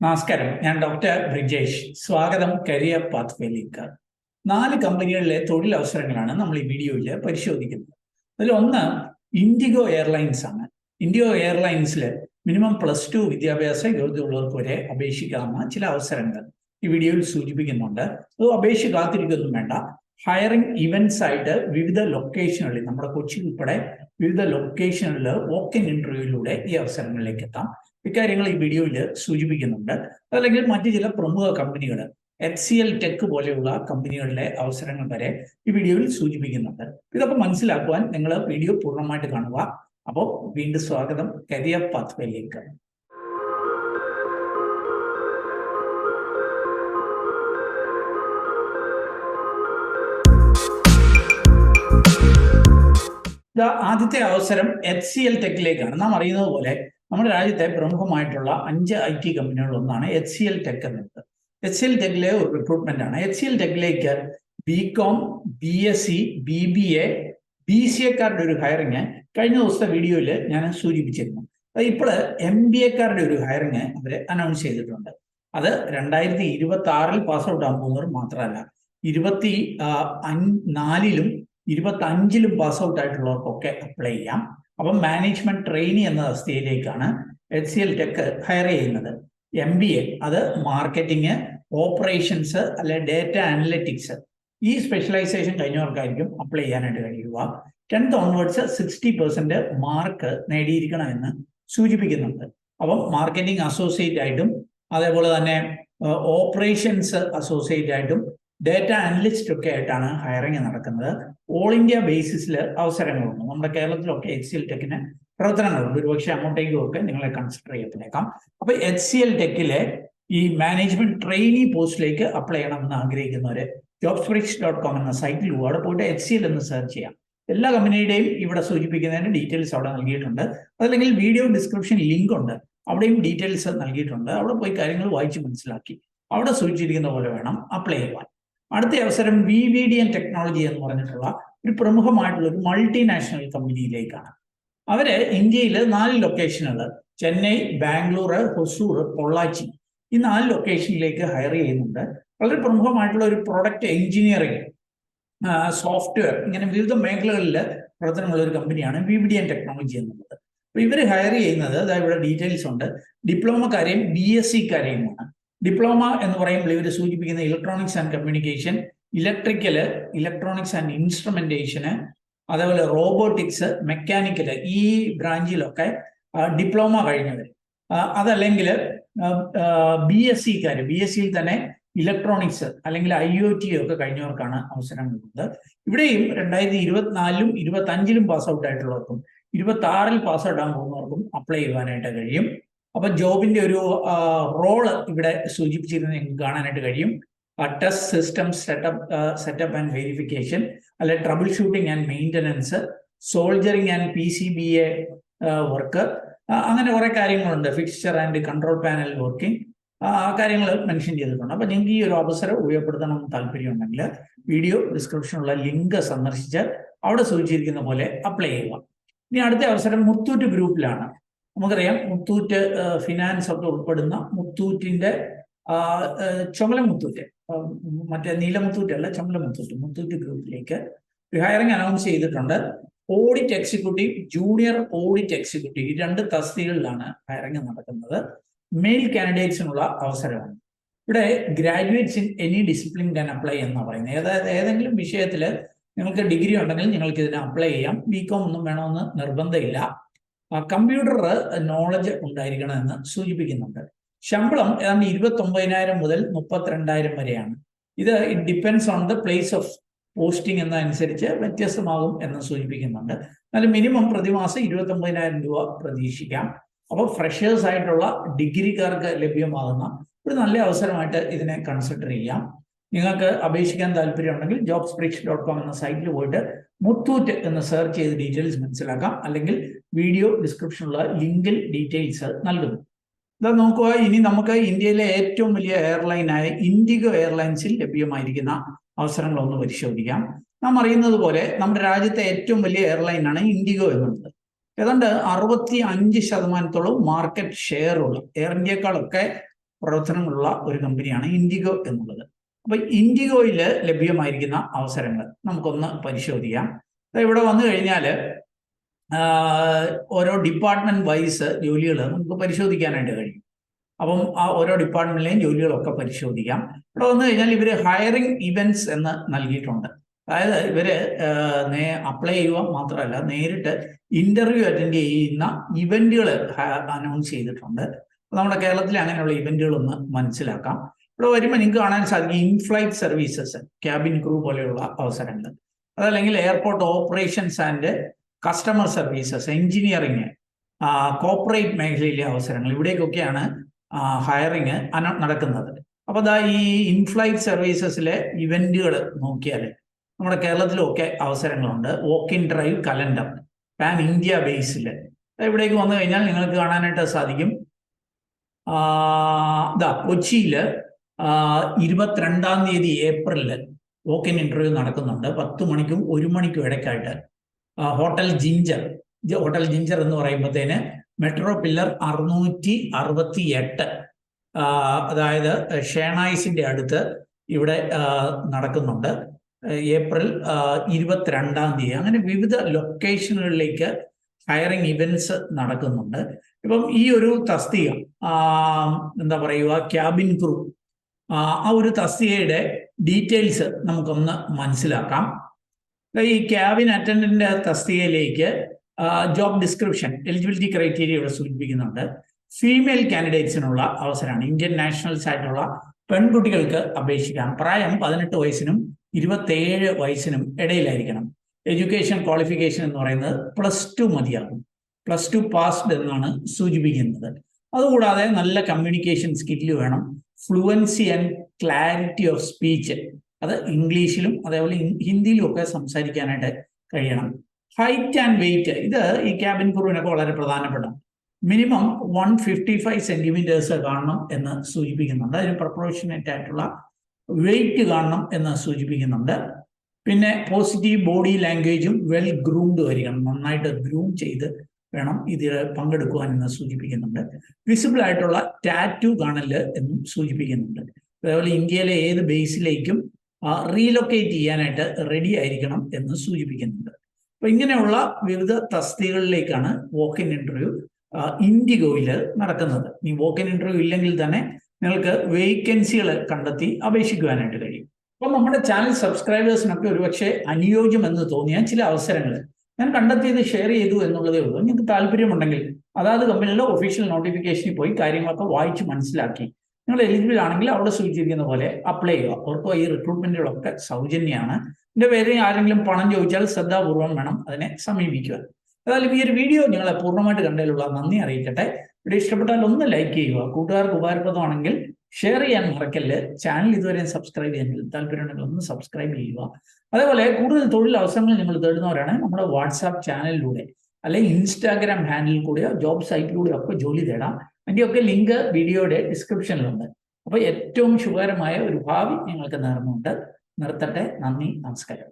നമസ്കാരം, ഞാൻ ഡോക്ടർ ബ്രിജേഷ്. സ്വാഗതം കരിയർ പാത്വേയിലേക്ക്. 4 കമ്പനികളിലെ തൊഴിലവസരങ്ങളാണ് നമ്മൾ ഈ വീഡിയോയിൽ പരിശോധിക്കുന്നത്. അതിലൊന്ന് ഇൻഡിഗോ എയർലൈൻസ് ആണ്. ഇൻഡിഗോ എയർലൈൻസിൽ മിനിമം +2 വിദ്യാഭ്യാസ യോഗ്യതയുള്ളവർക്ക് വരെ അപേക്ഷിക്കാവുന്ന ചില അവസരങ്ങൾ ഈ വീഡിയോയിൽ സൂചിപ്പിക്കുന്നുണ്ട്. അത് അപേക്ഷ കാത്തിരിക്കൊന്നും വേണ്ട. ഹയറിംഗ് ഇവന്റ്സ് ആയിട്ട് വിവിധ ലൊക്കേഷനുകളിൽ, നമ്മുടെ കൊച്ചി ഉൾപ്പെടെ വിവിധ ലൊക്കേഷനുകളിൽ വോക്ക്-ഇൻ ഇന്റർവ്യൂയിലൂടെ ഈ അവസരങ്ങളിലേക്ക് എത്താം. ഇക്കാര്യങ്ങൾ ഈ വീഡിയോയിൽ സൂചിപ്പിക്കുന്നുണ്ട്. അതല്ലെങ്കിൽ മറ്റു ചില പ്രമുഖ കമ്പനികൾ, HCL ടെക് പോലെയുള്ള കമ്പനികളിലെ അവസരങ്ങൾ വരെ ഈ വീഡിയോയിൽ സൂചിപ്പിക്കുന്നുണ്ട്. ഇതൊക്കെ മനസ്സിലാക്കുവാൻ നിങ്ങൾ വീഡിയോ പൂർണ്ണമായിട്ട് കാണുക. അപ്പോൾ വീണ്ടും സ്വാഗതം കരിയർ പാത്വേയിലേക്ക്. ആദ്യത്തെ അവസരം HCL ടെക്കിലേക്കാണ്. നാം അറിയുന്നത് പോലെ നമ്മുടെ രാജ്യത്തെ പ്രമുഖമായിട്ടുള്ള 5 IT കമ്പനികളിൽ ഒന്നാണ് HCL ടെക് എന്നത്. HCL ടെക്കിലെ ഒരു റിക്രൂട്ട്മെന്റ് ആണ്. HCL ടെക്കിലേക്ക് BCom, BSc, BBA, BCA-കാരുടെ ഒരു ഹയറിങ് കഴിഞ്ഞ ദിവസത്തെ വീഡിയോയിൽ ഞാൻ സൂചിപ്പിച്ചിരുന്നു. ഇപ്പോൾ MBA-കാരുടെ ഒരു ഹയറിങ് അവർ അനൗൺസ് ചെയ്തിട്ടുണ്ട്. അത് 2026 പാസ് ഔട്ട് ആകാൻ പോകുന്നവർ മാത്രമല്ല, 24-ലും 25-ലും പാസ് ഔട്ട് ആയിട്ടുള്ളവർക്കൊക്കെ അപ്ലൈ ചെയ്യാം. അപ്പം മാനേജ്മെന്റ് ട്രെയിനി എന്ന തസ്തികയിലേക്കാണ് HCL ടെക് ഹയർ ചെയ്യുന്നത്. MBA അത് മാർക്കറ്റിംഗ്, ഓപ്പറേഷൻസ് അല്ലെ ഡേറ്റ അനലിറ്റിക്സ്, ഈ സ്പെഷ്യലൈസേഷൻ കഴിഞ്ഞവർക്കായിരിക്കും അപ്ലൈ ചെയ്യാനായിട്ട് കഴിയുക. 10th ഓൺവേർഡ്സ് 60% മാർക്ക് നേടിയിരിക്കണം എന്ന് സൂചിപ്പിക്കുന്നുണ്ട്. അപ്പം മാർക്കറ്റിംഗ് അസോസിയേറ്റ് ആയിട്ടും അതേപോലെ തന്നെ ഓപ്പറേഷൻസ് അസോസിയേറ്റ് ആയിട്ടും ഡേറ്റ അനലിസ്റ്റ് ഒക്കെ ആയിട്ടാണ് ഹയറിംഗ് നടക്കുന്നത്. ഓൾ ഇന്ത്യ ബേസിസിൽ അവസരങ്ങളുണ്ട്. നമ്മുടെ കേരളത്തിലൊക്കെ HCL ടെക്കിന് പ്രവർത്തനങ്ങളുണ്ട്. ഒരുപക്ഷെ അങ്ങോട്ടേക്കും ഒക്കെ നിങ്ങളെ കൺസിഡർ ചെയ്യപ്പെട്ടേക്കാം. അപ്പൊ HCL ടെക്കിലെ ഈ മാനേജ്മെന്റ് ട്രെയിനി പോസ്റ്റിലേക്ക് അപ്ലൈ ചെയ്യണമെന്ന് ആഗ്രഹിക്കുന്നവര് jobsprix.com എന്ന സൈറ്റിൽ അവിടെ പോയിട്ട് HCL എന്ന് സെർച്ച് ചെയ്യാം. എല്ലാ കമ്പനിയുടെയും ഇവിടെ സൂചിപ്പിക്കുന്നതിന് ഡീറ്റെയിൽസ് അവിടെ നൽകിയിട്ടുണ്ട്. അതല്ലെങ്കിൽ വീഡിയോ ഡിസ്ക്രിപ്ഷൻ ലിങ്ക് ഉണ്ട്, അവിടെയും ഡീറ്റെയിൽസ് നൽകിയിട്ടുണ്ട്. അവിടെ പോയി കാര്യങ്ങൾ വായിച്ച് മനസ്സിലാക്കി അവിടെ സൂചിച്ചിരിക്കുന്ന പോലെ വേണം അപ്ലൈ ചെയ്യുവാൻ. അടുത്ത അവസരം VVDN ടെക്നോളജി എന്ന് പറഞ്ഞിട്ടുള്ള ഒരു പ്രമുഖമായിട്ടുള്ള ഒരു മൾട്ടിനാഷണൽ കമ്പനിയിലേക്കാണ്. അവര് ഇന്ത്യയിൽ 4 ലൊക്കേഷനുകൾ, ചെന്നൈ, ബാംഗ്ലൂർ, ഹൊസൂർ, പൊള്ളാച്ചി, ഈ 4 ലൊക്കേഷനിലേക്ക് ഹയർ ചെയ്യുന്നുണ്ട്. വളരെ പ്രമുഖമായിട്ടുള്ള ഒരു പ്രൊഡക്റ്റ് എഞ്ചിനീയറിംഗ്, സോഫ്റ്റ്വെയർ, ഇങ്ങനെ വിവിധ മേഖലകളിൽ പ്രവർത്തനമുള്ള ഒരു കമ്പനിയാണ് VVDN ടെക്നോളജി എന്നുള്ളത്. അപ്പൊ ഇവർ ഹയർ ചെയ്യുന്നത്, അതായത് ഇവിടെ ഡീറ്റെയിൽസ് ഉണ്ട്, ഡിപ്ലോമക്കാരെയും BSc-കാരെയുമാണ്. ഡിപ്ലോമ എന്ന് പറയുമ്പോൾ ഇവർ സൂചിപ്പിക്കുന്ന electronics and communication, electrical, electronics and instrumentation, അതേപോലെ റോബോട്ടിക്സ്, മെക്കാനിക്കല്, ഈ ബ്രാഞ്ചിലൊക്കെ ഡിപ്ലോമ കഴിഞ്ഞവർ. അതല്ലെങ്കിൽ BSc-കാര്, BSc-യിൽ തന്നെ ഇലക്ട്രോണിക്സ് അല്ലെങ്കിൽ IoT ഒക്കെ കഴിഞ്ഞവർക്കാണ് അവസരങ്ങളുള്ളത്. ഇവിടെയും 2024-ലും 25-ലും പാസ് ഔട്ട് ആയിട്ടുള്ളവർക്കും 26-ൽ പാസ് ഔട്ട് ആകാൻ പോകുന്നവർക്കും അപ്ലൈ ചെയ്യുവാനായിട്ട് കഴിയും. അപ്പൊ ജോബിന്റെ ഒരു റോള് ഇവിടെ സൂചിപ്പിച്ചിരുന്നത് നിങ്ങൾക്ക് കാണാനായിട്ട് കഴിയും. Test system setup and verification, അല്ലെ troubleshooting and maintenance, soldering and PCBA work, അങ്ങനെ കുറെ കാര്യങ്ങളുണ്ട്. Fixture and control panel working, ആ കാര്യങ്ങൾ മെൻഷൻ ചെയ്തിട്ടുണ്ട്. അപ്പൊ നിങ്ങൾക്ക് ഈ ഒരു അവസരം ഉപയോഗപ്പെടുത്തണമെന്ന് താല്പര്യമുണ്ടെങ്കിൽ വീഡിയോ ഡിസ്ക്രിപ്ഷനിലുള്ള ലിങ്ക് സന്ദർശിച്ച് അവിടെ സൂചിച്ചിരിക്കുന്ന പോലെ അപ്ലൈ ചെയ്യുക. ഇനി അടുത്ത അവസരം മുത്തൂറ്റ് ഗ്രൂപ്പിലാണ്. നമുക്കറിയാം, മുത്തൂറ്റ് ഫിനാൻസ് ഒക്കെ ഉൾപ്പെടുന്ന മുത്തൂറ്റിന്റെ ചുമലമുത്തൂറ്റ്, മറ്റേ നീലമുത്തൂറ്റ് അല്ല, ചുമലമുത്തൂറ്റ്, മുത്തൂറ്റ് ഗ്രൂപ്പിലേക്ക് ഹയറിംഗ് അനൗൺസ് ചെയ്തിട്ടുണ്ട്. Audit executive, junior audit executive, ഈ 2 തസ്തികകളിലാണ് ഹയറിംഗ് നടക്കുന്നത്. മെയിൽ കാൻഡിഡേറ്റ്സിനുള്ള അവസരമാണ്. ഇവിടെ graduates in any discipline can apply എന്നാണ് പറയുന്നത്. അതായത് ഏതെങ്കിലും വിഷയത്തിൽ നിങ്ങൾക്ക് ഡിഗ്രി ഉണ്ടെങ്കിൽ നിങ്ങൾക്ക് ഇതിന് അപ്ലൈ ചെയ്യാം. BCom ഒന്നും വേണമെന്ന് നിർബന്ധമില്ല. കമ്പ്യൂട്ടർ നോളജ് ഉണ്ടായിരിക്കണമെന്ന് സൂചിപ്പിക്കുന്നുണ്ട്. ശമ്പളം ഏതാണ്ട് 29,000 മുതൽ 32,000 വരെയാണ്. ഇത് it depends on the place of posting എന്നനുസരിച്ച് വ്യത്യസ്തമാകും എന്ന് സൂചിപ്പിക്കുന്നുണ്ട്. എന്നാൽ മിനിമം പ്രതിമാസം 29,000 രൂപ പ്രതീക്ഷിക്കാം. അപ്പോൾ ഫ്രഷേഴ്സ് ആയിട്ടുള്ള ഡിഗ്രിക്കാർക്ക് ലഭ്യമാകുന്ന ഒരു നല്ല അവസരമായിട്ട് ഇതിനെ കൺസിഡർ ചെയ്യാം. നിങ്ങൾക്ക് അപേക്ഷിക്കാൻ താല്പര്യമുണ്ടെങ്കിൽ jobsprix.com എന്ന സൈറ്റിൽ പോയിട്ട് മുത്തൂറ്റ് എന്ന് സെർച്ച് ചെയ്ത് ഡീറ്റെയിൽസ് മനസ്സിലാക്കാം. അല്ലെങ്കിൽ വീഡിയോ ഡിസ്ക്രിപ്ഷനിലുള്ള ലിങ്കിൽ ഡീറ്റെയിൽസ് നൽകുന്നു. ഇതാ നോക്കുക, ഇനി നമുക്ക് ഇന്ത്യയിലെ ഏറ്റവും വലിയ എയർലൈനായ ഇൻഡിഗോ എയർലൈൻസിൽ ലഭ്യമായിരിക്കുന്ന അവസരങ്ങളൊന്ന് പരിശോധിക്കാം. നാം അറിയുന്നത് പോലെ നമ്മുടെ രാജ്യത്തെ ഏറ്റവും വലിയ എയർലൈനാണ് ഇൻഡിഗോ എന്നുള്ളത്. ഏതാണ്ട് 65% മാർക്കറ്റ് ഷെയർ ഉള്ള, എയർ ഇന്ത്യക്കാളൊക്കെ പ്രവർത്തനങ്ങളുള്ള ഒരു കമ്പനിയാണ് ഇൻഡിഗോ എന്നുള്ളത്. അപ്പൊ ഇൻഡിഗോയിൽ ലഭ്യമായിരിക്കുന്ന അവസരങ്ങൾ നമുക്കൊന്ന് പരിശോധിക്കാം. ഇവിടെ വന്നു കഴിഞ്ഞാൽ ഓരോ ഡിപ്പാർട്ട്മെന്റ് വൈസ് ജോലികൾ നമുക്ക് പരിശോധിക്കാനായിട്ട് കഴിയും. അപ്പം ആ ഓരോ ഡിപ്പാർട്ട്മെന്റിലെയും ജോലികളൊക്കെ പരിശോധിക്കാം. ഇവിടെ വന്നു കഴിഞ്ഞാൽ ഇവർ ഹയറിംഗ് ഇവന്റ്സ് എന്ന് നൽകിയിട്ടുണ്ട്. അതായത് ഇവര് അപ്ലൈ ചെയ്യുക മാത്രമല്ല, നേരിട്ട് ഇന്റർവ്യൂ അറ്റൻഡ് ചെയ്യുന്ന ഇവന്റുകൾ അനൗൺസ് ചെയ്തിട്ടുണ്ട്. നമ്മുടെ കേരളത്തിൽ അങ്ങനെയുള്ള ഇവന്റുകളൊന്ന് മനസ്സിലാക്കാം. ഇവിടെ വരുമ്പോൾ നിങ്ങൾക്ക് കാണാൻ സാധിക്കും ഇൻഫ്ലൈറ്റ് സർവീസസ്, ക്യാബിൻ ക്രൂ പോലെയുള്ള അവസരങ്ങൾ, അതല്ലെങ്കിൽ airport operations and customer services, engineering, corporate മേഖലയിലെ അവസരങ്ങൾ, ഇവിടേക്കൊക്കെയാണ് ഹയറിങ് നടക്കുന്നത്. അപ്പോൾ അതാ ഈ ഇൻഫ്ലൈറ്റ് സർവീസസിലെ ഇവന്റുകൾ നോക്കിയാൽ നമ്മുടെ കേരളത്തിലൊക്കെ അവസരങ്ങളുണ്ട്. Walk in drive calendar pan India ബേസിൽ ഇവിടേക്ക് വന്നു കഴിഞ്ഞാൽ നിങ്ങൾക്ക് കാണാനായിട്ട് സാധിക്കും. കൊച്ചിയിൽ 22-ാം തീയതി ഏപ്രിലിൽ വോക്ക് ഇൻ ഇന്റർവ്യൂ നടക്കുന്നുണ്ട്. 10 മണിക്കും 1 മണിക്കും ഇടയ്ക്കായിട്ട്. ഹോട്ടൽ ജിഞ്ചർ എന്ന് പറയുമ്പോഴത്തേന് മെട്രോ പില്ലർ 668, അതായത് ഷേണായിസിന്റെ അടുത്ത് ഇവിടെ നടക്കുന്നുണ്ട്. ഏപ്രിൽ 22-ാം തീയതി. അങ്ങനെ വിവിധ ലൊക്കേഷനുകളിലേക്ക് ഹയറിംഗ് ഇവന്റ്സ് നടക്കുന്നുണ്ട്. ഇപ്പം ഈ ഒരു തസ്തിക എന്താ പറയുക, ക്യാബിൻ ക്രൂ, ആ ഒരു തസ്തികയുടെ ഡീറ്റെയിൽസ് നമുക്കൊന്ന് മനസ്സിലാക്കാം. ഈ ക്യാബിൻ അറ്റൻഡന്റ് തസ്തികയിലേക്ക് ജോബ് ഡിസ്ക്രിപ്ഷൻ, എലിജിബിലിറ്റി ക്രൈറ്റീരിയ ഇവിടെ സൂചിപ്പിക്കുന്നുണ്ട്. ഫീമെയിൽ കാൻഡിഡേറ്റ്സിനുള്ള അവസരമാണ്. ഇന്ത്യൻ നാഷണൽസ് ആയിട്ടുള്ള പെൺകുട്ടികൾക്ക് അപേക്ഷിക്കാം. പ്രായം 18 വയസ്സിനും 27 വയസ്സിനും ഇടയിലായിരിക്കണം. എഡ്യൂക്കേഷൻ ക്വാളിഫിക്കേഷൻ എന്ന് പറയുന്നത് +2 മതിയാകും. +2 പാസ്ഡ് എന്നാണ് സൂചിപ്പിക്കുന്നത്. അതുകൂടാതെ നല്ല കമ്മ്യൂണിക്കേഷൻ സ്കില്ല് വേണം. Fluency and clarity of speech, അത് ഇംഗ്ലീഷിലും അതേപോലെ ഹിന്ദിയിലും ഒക്കെ സംസാരിക്കാനായിട്ട് കഴിയണം. ഹൈറ്റ് ആൻഡ് വെയിറ്റ്, ഇത് ഈ ക്യാബിൻ ക്രൂവിനൊക്കെ വളരെ പ്രധാനപ്പെട്ട. മിനിമം 155 സെന്റിമീറ്റേഴ്സ് കാണണം എന്ന് സൂചിപ്പിക്കുന്നുണ്ട്. അതിന് പ്രൊപ്പോർഷനേറ്റ് ആയിട്ടുള്ള വെയിറ്റ് കാണണം എന്ന് സൂചിപ്പിക്കുന്നുണ്ട്. പിന്നെ പോസിറ്റീവ് ബോഡി ലാംഗ്വേജും വെൽ ഗ്രൂംഡ് ആയിരിക്കണം. നന്നായിട്ട് ഗ്രൂം ചെയ്ത് വേണം ഇതിൽ പങ്കെടുക്കുവാൻ എന്ന് സൂചിപ്പിക്കുന്നുണ്ട്. വിസിബിൾ ആയിട്ടുള്ള ടാറ്റു കാണല് എന്നും സൂചിപ്പിക്കുന്നുണ്ട്. അതേപോലെ ഇന്ത്യയിലെ ഏത് ബേസിലേക്കും റീലൊക്കേറ്റ് ചെയ്യാനായിട്ട് റെഡി ആയിരിക്കണം എന്ന് സൂചിപ്പിക്കുന്നുണ്ട്. അപ്പൊ ഇങ്ങനെയുള്ള വിവിധ തസ്തികകളിലേക്കാണ് വോക്ക് ഇൻ ഇന്റർവ്യൂ ഇൻഡിഗോയിൽ നടക്കുന്നത്. ഈ വോക്ക് ഇൻ ഇന്റർവ്യൂ ഇല്ലെങ്കിൽ തന്നെ നിങ്ങൾക്ക് വേക്കൻസികൾ കണ്ടെത്തി അപേക്ഷിക്കുവാനായിട്ട് കഴിയും. അപ്പോൾ നമ്മുടെ ചാനൽ സബ്സ്ക്രൈബേഴ്സിനൊക്കെ ഒരുപക്ഷെ അനുയോജ്യമെന്ന് തോന്നിയ ചില അവസരങ്ങൾ ഞാൻ കണ്ടെത്തിയത് ഷെയർ ചെയ്തു എന്നുള്ളതേ ഉള്ളൂ. നിങ്ങൾക്ക് താല്പര്യമുണ്ടെങ്കിൽ അതാത് കമ്പനിയുടെ ഒഫീഷ്യൽ നോട്ടിഫിക്കേഷനിൽ പോയി കാര്യങ്ങളൊക്കെ വായിച്ച് മനസ്സിലാക്കി നിങ്ങൾ എലിജിബിൾ ആണെങ്കിൽ അവിടെ സൂചിച്ചിരിക്കുന്ന പോലെ അപ്ലൈ ചെയ്യുക. ഓർക്കുക, ഈ റിക്രൂട്ട്മെന്റുകളൊക്കെ സൗജന്യമാണ്. ഇതിന്റെ പേര് ആരെങ്കിലും പണം ചോദിച്ചാൽ ശ്രദ്ധാപൂർവം വേണം അതിനെ സമീപിക്കുക. ഏതായാലും ഈ ഒരു വീഡിയോ നിങ്ങളെ പൂർണ്ണമായിട്ട് കണ്ടതിലുള്ള നന്ദി അറിയിക്കട്ടെ. വീഡിയോ ഇഷ്ടപ്പെട്ടാൽ ഒന്ന് ലൈക്ക് ചെയ്യുക. കൂട്ടുകാർക്ക് ഉപകാരപ്രദമാണെങ്കിൽ ഷെയർ ചെയ്യാൻ മറക്കല്ല്. ചാനൽ ഇതുവരെ സബ്സ്ക്രൈബ് ചെയ്യാൻ താല്പര്യമുണ്ടെങ്കിൽ ഒന്ന് സബ്സ്ക്രൈബ് ചെയ്യുക. അതേപോലെ കൂടുതൽ തൊഴിൽ അവസരങ്ങൾ നിങ്ങൾ തേടുന്നവരാണ് നമ്മുടെ വാട്സാപ്പ് ചാനലിലൂടെ അല്ലെങ്കിൽ ഇൻസ്റ്റാഗ്രാം ഹാൻഡിൽ കൂടെയോ ജോബ് സൈറ്റിലൂടെയോ ഒക്കെ ജോലി തേടാം. അതിൻ്റെയൊക്കെ ലിങ്ക് വീഡിയോയുടെ ഡിസ്ക്രിപ്ഷനിലുണ്ട്. അപ്പോൾ ഏറ്റവും ശുഭകരമായ ഒരു ഭാവി നിങ്ങൾക്ക് നേർന്നുകൊണ്ട് നിർത്തട്ടെ. നന്ദി, നമസ്കാരം.